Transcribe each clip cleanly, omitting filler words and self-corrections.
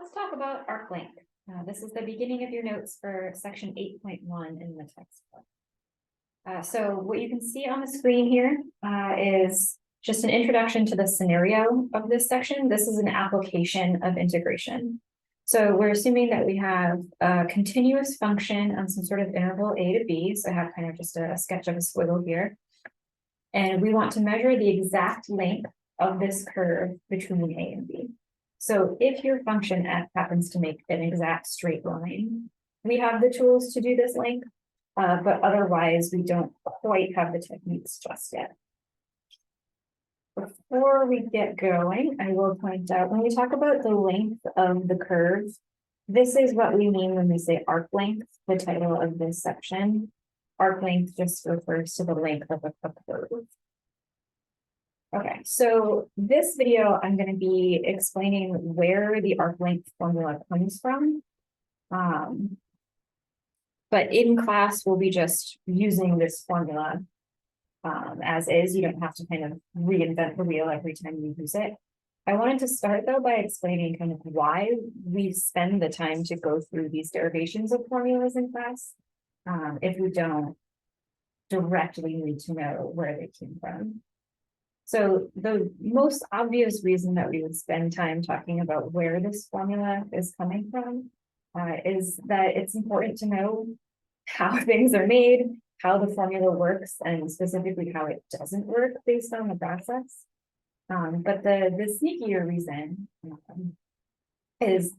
Let's talk about arc length. This is the beginning of your notes for section 8.1 in the textbook. So what you can see on the screen here is just an introduction to the scenario of this section. This is an application of integration. So we're assuming that we have a continuous function on some sort of interval a to b. So I have kind of just a sketch of a squiggle here. And we want to measure the exact length of this curve between a and b. So if your function f happens to make an exact straight line, we have the tools to do this length, but otherwise we don't quite have the techniques just yet. Before we get going, I will point out when we talk about the length of the curve, this is what we mean when we say arc length, the title of this section. Arc length just refers to the length of a curve. Okay, so this video, I'm going to be explaining where the arc length formula comes from. But in class, we'll be just using this formula as is. You don't have to kind of reinvent the wheel every time you use it. I wanted to start though by explaining kind of why we spend the time to go through these derivations of formulas in class, if we don't directly need to know where they came from. So the most obvious reason that we would spend time talking about where this formula is coming from is that it's important to know how things are made, how the formula works, and specifically how it doesn't work based on the process. But the sneakier reason is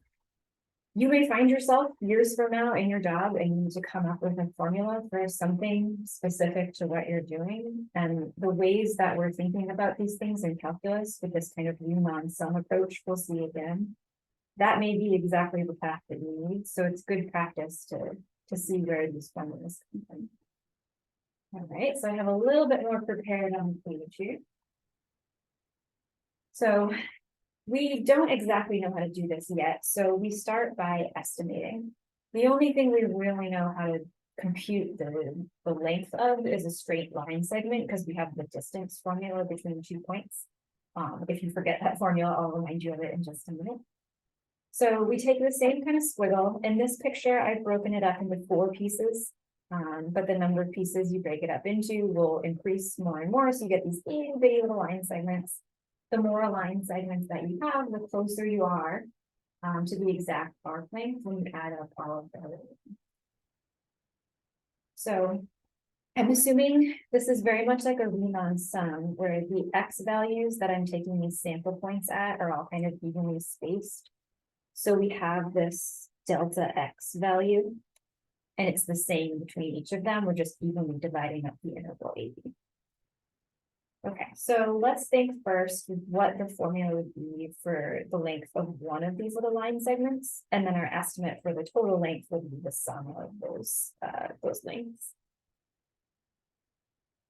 you may find yourself years from now in your job and you need to come up with a formula for something specific to what you're doing. And the ways that we're thinking about these things in calculus with this kind of Riemann-sum approach, we'll see again, that may be exactly the path that you need. So it's good practice to see where these formulas come from. All right, so I have a little bit more prepared on the page here. So we don't exactly know how to do this yet, so we start by estimating. The only thing we really know how to compute the length of is a straight line segment because we have the distance formula between 2 points. If you forget that formula, I'll remind you of it in just a minute. So we take the same kind of squiggle. In this picture, I've broken it up into 4 pieces, but the number of pieces you break it up into will increase more and more, so you get these itty bitty little line segments. The more line segments that you have, the closer you are to the exact arc length when you add up all of them. So I'm assuming this is very much like a Riemann sum where the x values that I'm taking these sample points at are all kind of evenly spaced. So we have this delta x value, and it's the same between each of them. We're just evenly dividing up the interval AB. Okay, so let's think first what the formula would be for the length of one of these little line segments, and then our estimate for the total length will be the sum of those lengths.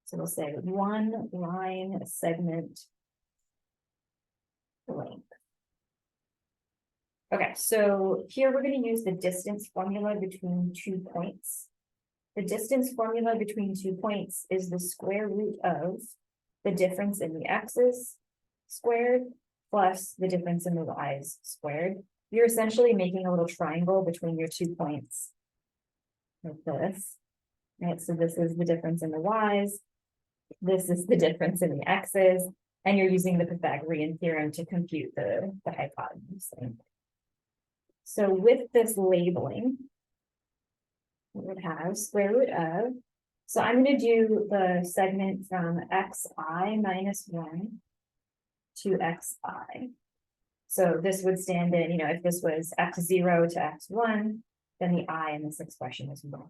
So we'll say one line segment length. Okay, so here we're going to use the distance formula between 2 points. The distance formula between 2 points is the square root of the difference in the x's squared plus the difference in the y's squared. You're essentially making a little triangle between your 2 points like this, right? So this is the difference in the y's, this is the difference in the x's, and you're using the Pythagorean theorem to compute the hypotenuse. So with this labeling, we would have square root of, so I'm going to do the segment from xi minus 1 to xi. So this would stand in, if this was x0 to x1, then the I in this expression is 1.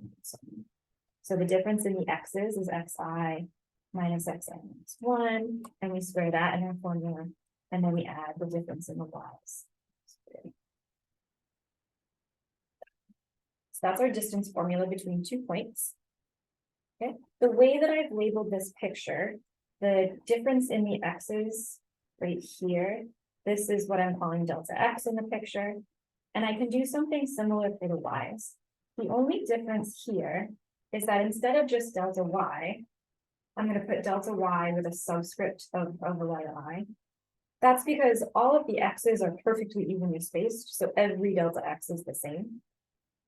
So the difference in the x's is xi minus xi minus 1, and we square that in our formula, and then we add the difference in the y's. So that's our distance formula between 2 points. Okay. The way that I've labeled this picture, the difference in the x's right here, this is what I'm calling delta x in the picture, and I can do something similar for the y's. The only difference here is that instead of just delta y, I'm going to put delta y with a subscript of a letter I. That's because all of the x's are perfectly evenly spaced, so every delta x is the same.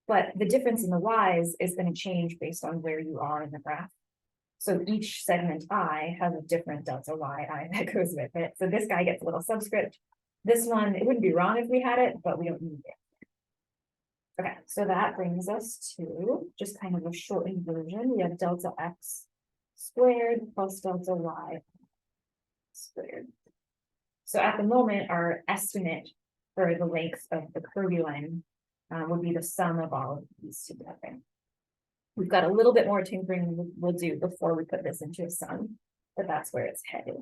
But the difference in the y's is going to change based on where you are in the graph. So each segment I has a different delta yi that goes with it. So this guy gets a little subscript. This one, it wouldn't be wrong if we had it, but we don't need it. Okay, so that brings us to just kind of a shortened version. We have delta x squared plus delta y squared. So at the moment, our estimate for the length of the curvy line would be the sum of all of these together. We've got a little bit more tinkering we'll do before we put this into a sum, but that's where it's headed.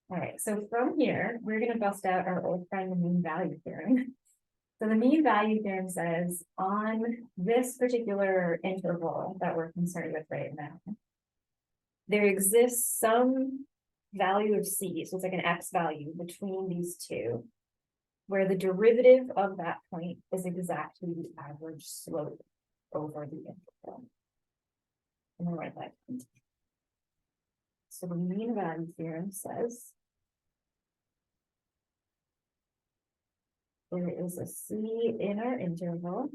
All right, so from here, we're going to bust out our old friend, the mean value theorem. So the mean value theorem says on this particular interval that we're concerned with right now, there exists some value of c, so it's like an x value between these two, where the derivative of that point is exactly the average slope over the interval. I'm gonna write that. So the mean value theorem says there is a c in our interval.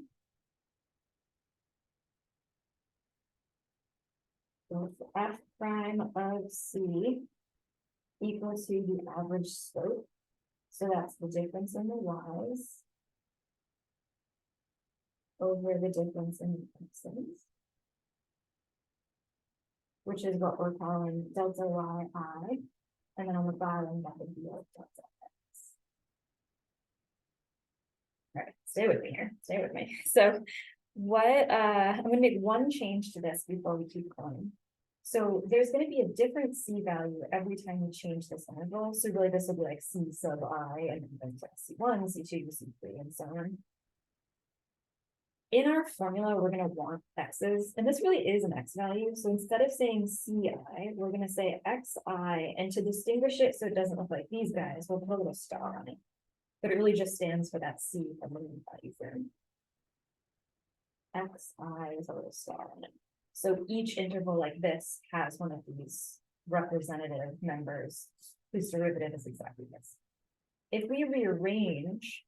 So f prime of c equal to the average slope. So that's the difference in the y's over the difference in the x's, which is what we're calling delta yi, and then on the bottom that would be our delta x. All right, stay with me here, stay with me. So what, I'm gonna make one change to this before we keep going. So there's going to be a different c value every time we change this interval. So really this will be like c sub I, and then c1, c2, c3, and so on. In our formula, we're going to want x's, and this really is an x value. So instead of saying ci, we're going to say xi, and to distinguish it so it doesn't look like these guys, we'll put a little star on it. But it really just stands for that c from the mean value theorem. Xi is a little star on it. So each interval like this has one of these representative members whose derivative is exactly this. If we rearrange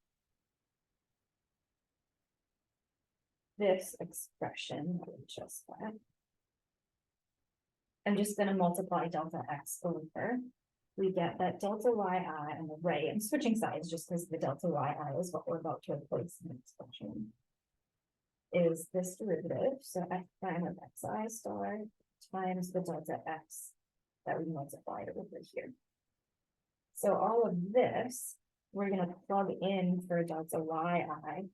this expression, just that, I'm just going to multiply delta x over. We get that delta yi on the right. I'm switching sides just because the delta yi is what we're about to replace in the expression. Is this derivative, so f prime of xi star times the delta x that we multiplied over here. So all of this, we're going to plug in for delta yi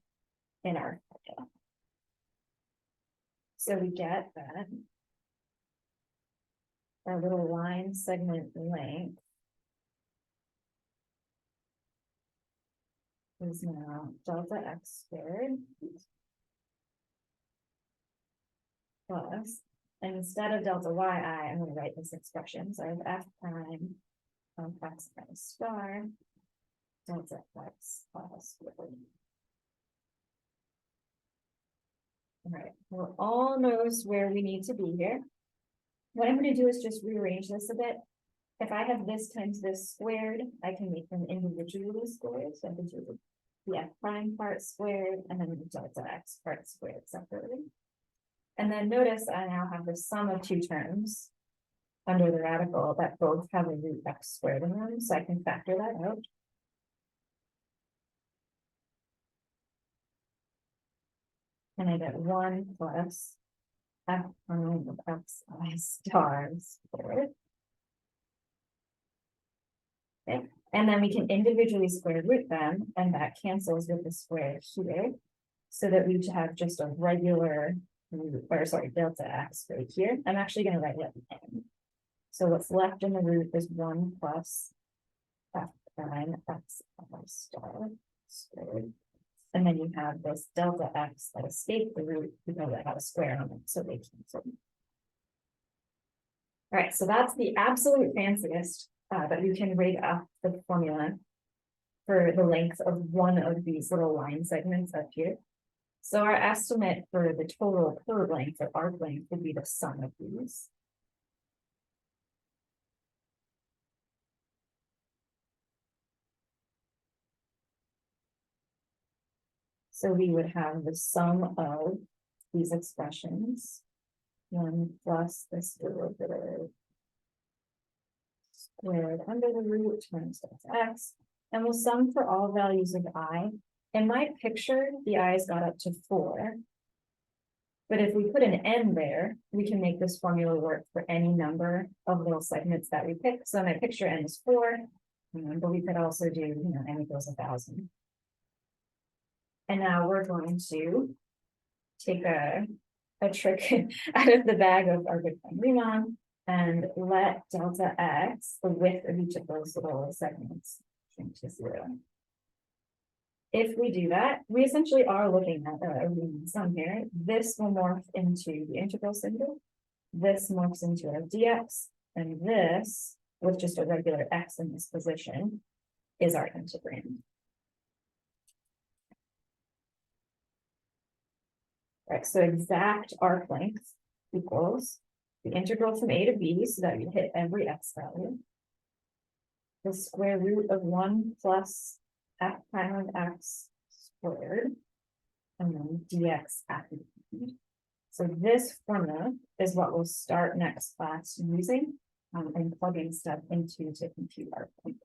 in our formula. So we get that our little line segment length is now delta x squared plus, and instead of delta yi, I'm going to write this expression. So I have f prime of x prime star delta x plus squared. All right, we're almost where we need to be here. What I'm going to do is just rearrange this a bit. If I have this times this squared, I can make them individually squared. So I can do the f prime part squared and then the delta x part squared separately. And then notice I now have the sum of two terms under the radical that both have a root x squared in them, so I can factor that out. And I get 1 plus f prime of xi star squared. Okay. And then we can individually square root them, and that cancels with the square here, so that we have just a regular root, or sorry, delta x right here. I'm actually going to write it at the end. So what's left in the root is 1 plus f prime x star squared. And then you have this delta x that escaped the root because it had a square on it, so they cancel. All right, so that's the absolute fanciest that you can rig up the formula for the length of one of these little line segments up here. So our estimate for the total curve length or arc length would be the sum of these. So we would have the sum of these expressions. 1 plus this derivative squared under the root times x. And we'll sum for all values of I. In my picture, the i's got up to 4. But if we put an n there, we can make this formula work for any number of little segments that we pick. So in my picture, n is 4, but we could also do, n equals 1,000. And now we're going to take a trick out of the bag of our good friend Riemann and let delta x, the width of each of those little segments, shrink to 0. If we do that, we essentially are looking at a Riemann sum here. This will morph into the integral symbol. This morphs into a dx, and this, with just a regular x in this position, is our integrand. Right, so exact arc length equals the integral from a to b, so that we hit every x value. The square root of 1 plus f prime of x squared, and then dx at the end. So this formula is what we'll start next class using and plugging stuff into to compute our point.